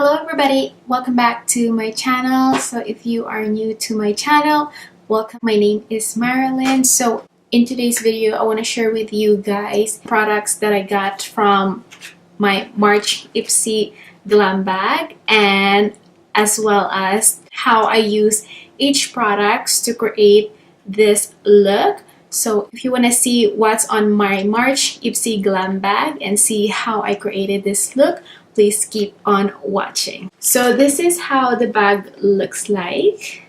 Hello everybody, welcome back to my channel. So if you are new to my channel, welcome. My name is Marilyn. So in today's video, I want to share with you guys products that I got from my March Ipsy Glam bag, and as well as how I use each products to create this look. So if you want to see what's on my March Ipsy Glam bag and see how I created this look, please keep on watching. So this is how the bag looks like.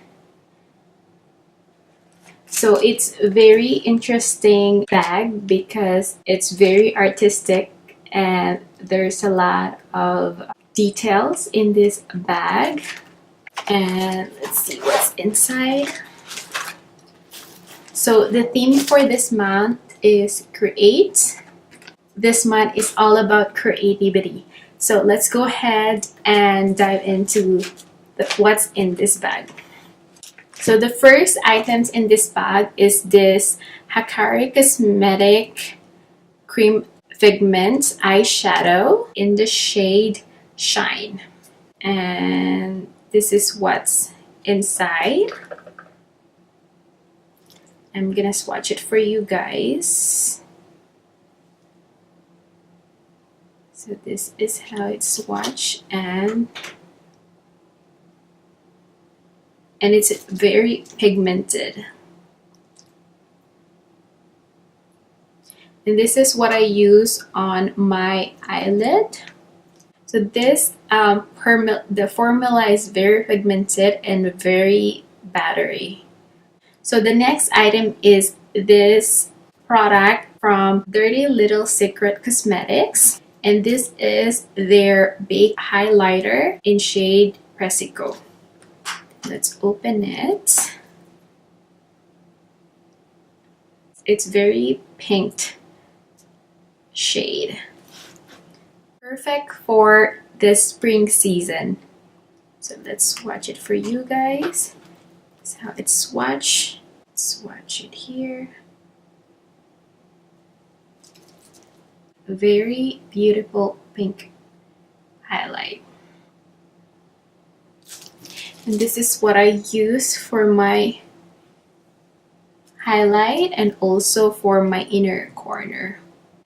So it's a very interesting bag because it's very artistic and there's a lot of details in this bag. And let's see what's inside. So the theme for this month is create. This month is all about creativity. So let's go ahead and dive into what's in this bag. So the first items in this bag is this Hikari Cosmetic Cream Pigment Eyeshadow in the shade Shine. And this is what's inside. I'm gonna swatch it for you guys. So this is how it's swatched, and it's very pigmented. And this is what I use on my eyelid. So this the formula is very pigmented and very battery. So the next item is this product from Dirty Little Secret Cosmetics. And this is their Baked Highlighter in shade Presico. Let's open it. It's very pink shade. Perfect for this spring season. So let's swatch it for you guys. That's how it's swatched. Swatch it here. Very beautiful pink highlight. And this is what I use for my highlight and also for my inner corner.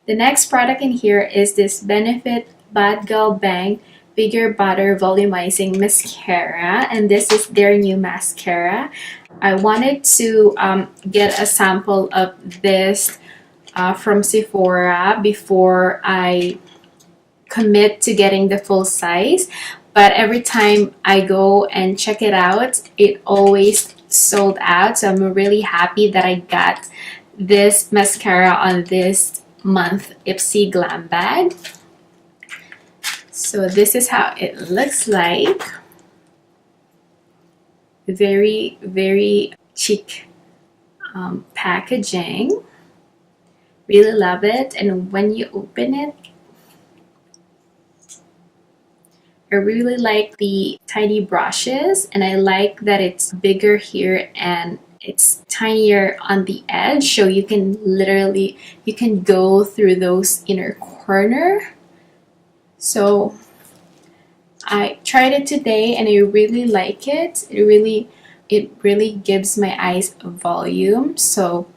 The next product in here is this Benefit Bad Girl Bang Bigger Butter Volumizing Mascara, and this is their new mascara. I wanted to get a sample of this from Sephora before I commit to getting the full size, but every time I go and check it out, it always sold out. So I'm really happy that I got this mascara on this month Ipsy Glam bag. So this is how it looks like. Very, very chic packaging. Really love it. And when you open it, I really like the tiny brushes, and I like that it's bigger here and it's tinier on the edge, so you can go through those inner corner. So I tried it today and I really like it. It really gives my eyes a volume. So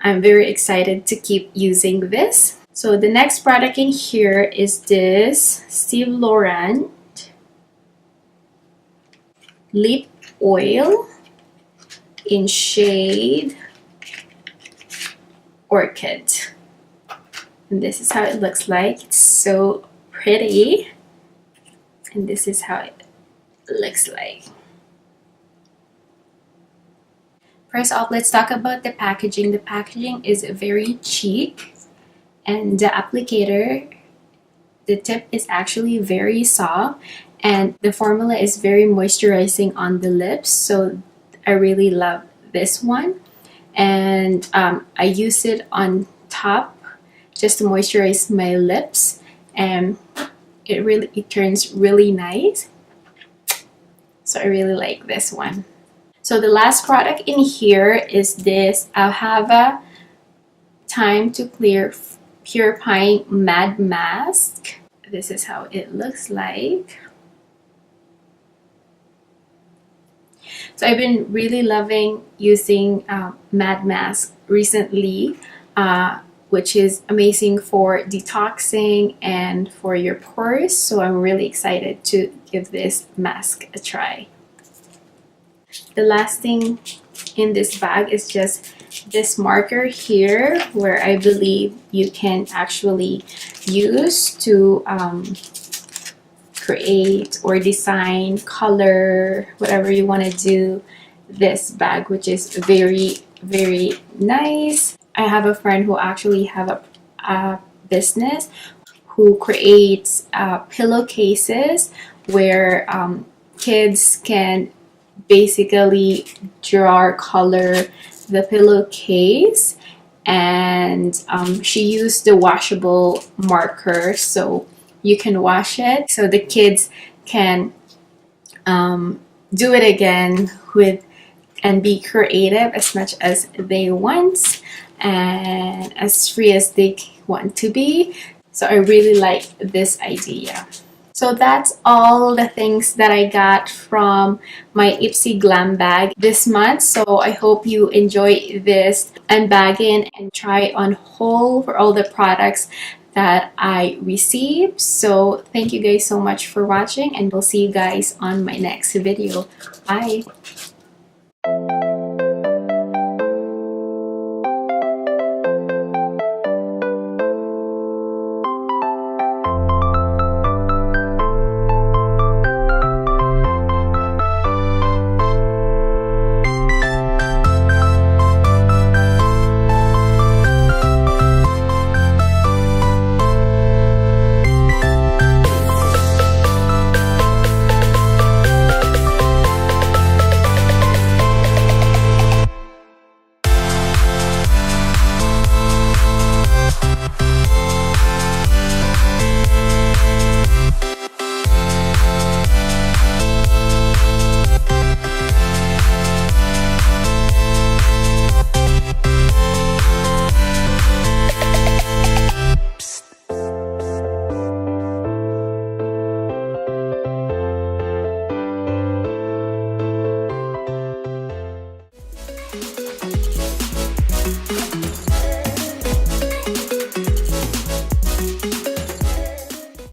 I'm very excited to keep using this. So the next product in here is this Steve Laurent Lip Oil in shade Orchid. And this is how it looks like. It's so pretty. And this is how it looks like. First off, let's talk about the packaging. The packaging is very chic, and the applicator, the tip is actually very soft, and the formula is very moisturizing on the lips. So I really love this one, and I use it on top just to moisturize my lips, and it turns really nice. So I really like this one. So the last product in here is this Alhava Time to Clear Purifying Mad Mask. This is how it looks like. So I've been really loving using Mad Mask recently, which is amazing for detoxing and for your pores. So I'm really excited to give this mask a try. The last thing in this bag is just this marker here, where I believe you can actually use to create or design, color, whatever you want to do this bag, which is very nice. I have a friend who actually have a business who creates pillowcases where kids can basically draw or color the pillowcase, and she used the washable marker, so you can wash it so the kids can do it again with and be creative as much as they want and as free as they want to be. So I really like this idea. So that's all the things that I got from my Ipsy Glam bag this month. So I hope you enjoy this unbagging and try on haul for all the products that I received. So thank you guys so much for watching, and we'll see you guys on my next video. Bye!